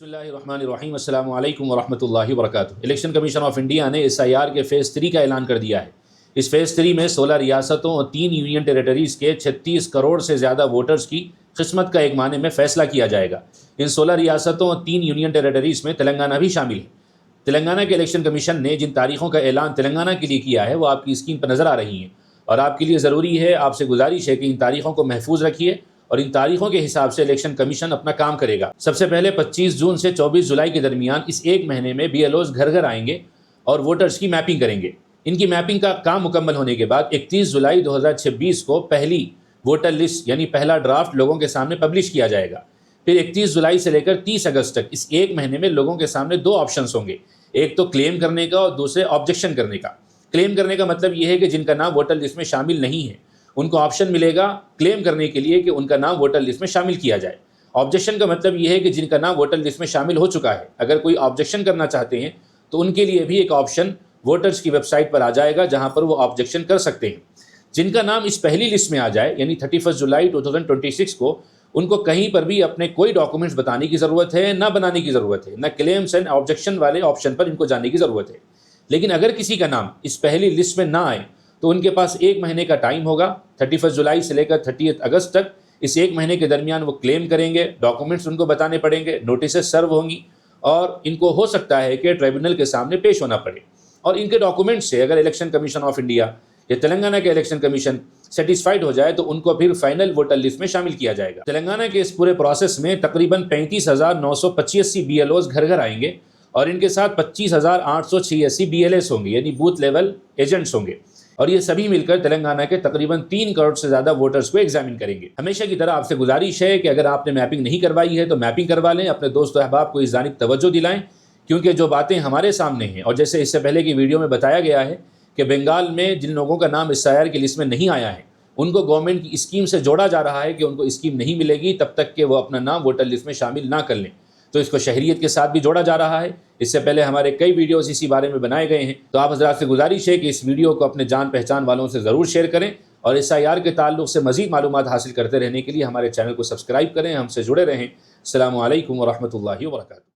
बिस्मिल्लाहिर्रहमानिर्रहीम अस्सलाम वालेकुम वरहमतुल्लाहि वबरकातुहू। इलेक्शन कमीशन ऑफ इंडिया ने SIR के फ़ेज़ 3 का ऐलान कर दिया है। इस फ़ेज़ 3 में 16 रियासतों और 3 यूनियन टेरेटरीज़ के 36 करोड़ से ज़्यादा वोटर्स की किस्मत का एक माने में फ़ैसला किया जाएगा। इन 16 रियासतों और 3 यूनियन टेरेटरीज़ में तेलंगाना भी शामिल है। तेलंगाना के इलेक्शन कमीशन ने जिन तारीखों का ऐलान तेलंगाना के लिए किया है वो आपकी स्क्रीन पर नज़र आ रही हैं, और आपके लिए ज़रूरी है, आपसे गुजारिश है कि इन तारीखों को महफूज रखिए और इन तारीखों के हिसाब से इलेक्शन कमीशन अपना काम करेगा। सबसे पहले 25 जून से 24 जुलाई के दरमियान इस एक महीने में BLOs घर घर आएंगे और वोटर्स की मैपिंग करेंगे। इनकी मैपिंग का काम मुकम्मल होने के बाद 31 जुलाई 2026 को पहली वोटर लिस्ट यानी पहला ड्राफ्ट लोगों के सामने पब्लिश किया जाएगा। फिर 31 जुलाई से लेकर 30 अगस्त तक इस एक महीने में लोगों के सामने 2 ऑप्शंस होंगे, एक तो क्लेम करने का और दूसरे ऑब्जेक्शन करने का। क्लेम करने का मतलब यह है कि जिनका नाम वोटर लिस्ट में शामिल नहीं है उनको ऑप्शन मिलेगा क्लेम करने के लिए कि उनका नाम वोटर लिस्ट में शामिल किया जाए। ऑब्जेक्शन का मतलब यह है कि जिनका नाम वोटर लिस्ट में शामिल हो चुका है, अगर कोई ऑब्जेक्शन करना चाहते हैं तो उनके लिए भी एक ऑप्शन वोटर्स की वेबसाइट पर आ जाएगा जहां पर वो ऑब्जेक्शन कर सकते हैं। जिनका नाम इस पहली लिस्ट में आ जाए यानी 31 जुलाई 2026 को, उनको कहीं पर भी अपने कोई डॉक्यूमेंट्स बताने की ज़रूरत है, ना बनाने की ज़रूरत है, ना क्लेम्स एंड ऑब्जेक्शन वाले ऑप्शन पर इनको जाने की ज़रूरत है। लेकिन अगर किसी का नाम इस पहली लिस्ट में ना आए तो उनके पास एक महीने का टाइम होगा, 31 जुलाई से लेकर 30 अगस्त तक। इस एक महीने के दरमियान वो क्लेम करेंगे, डॉक्यूमेंट्स उनको बताने पड़ेंगे, नोटिसेस सर्व होंगी और इनको हो सकता है कि ट्राइब्यूनल के सामने पेश होना पड़े। और इनके डॉक्यूमेंट्स से अगर इलेक्शन कमीशन ऑफ इंडिया या तेलंगाना के इलेक्शन कमीशन सेटिस्फाइड हो जाए तो उनको फिर फाइनल वोटर लिस्ट में शामिल किया जाएगा। तेलंगाना के इस पूरे प्रोसेस में तकरीबन 35,985 BLOs घर घर आएंगे और इनके साथ 25,886 BLS होंगे यानी बूथ लेवल एजेंट्स होंगे, और ये सभी मिलकर तेलंगाना के तकरीबन 3 करोड़ से ज़्यादा वोटर्स को एग्जामिन करेंगे। हमेशा की तरह आपसे गुजारिश है कि अगर आपने मैपिंग नहीं करवाई है तो मैपिंग करवा लें, अपने दोस्त अहबाब को इस जानिब तवज्जो दिलाएं, क्योंकि जो बातें हमारे सामने हैं और जैसे इससे पहले की वीडियो में बताया गया है कि बंगाल में जिन लोगों का नाम SIR की लिस्ट में नहीं आया है उनको गवर्नमेंट की स्कीम से जोड़ा जा रहा है कि उनको स्कीम नहीं मिलेगी तब तक कि वो अपना नाम वोटर लिस्ट में शामिल ना कर लें, तो इसको शहरियत के साथ भी जोड़ा जा रहा है। इससे पहले हमारे कई वीडियोस इसी बारे में बनाए गए हैं, तो आप हज़रात से गुजारिश है कि इस वीडियो को अपने जान पहचान वालों से ज़रूर शेयर करें और SIR के ताल्लुक़ से मज़ीद मालूमात हासिल करते रहने के लिए हमारे चैनल को सब्सक्राइब करें, हमसे जुड़े रहें। अस्सलामु अलैकुम वरहमतुल्लाहि वबरकातुहू।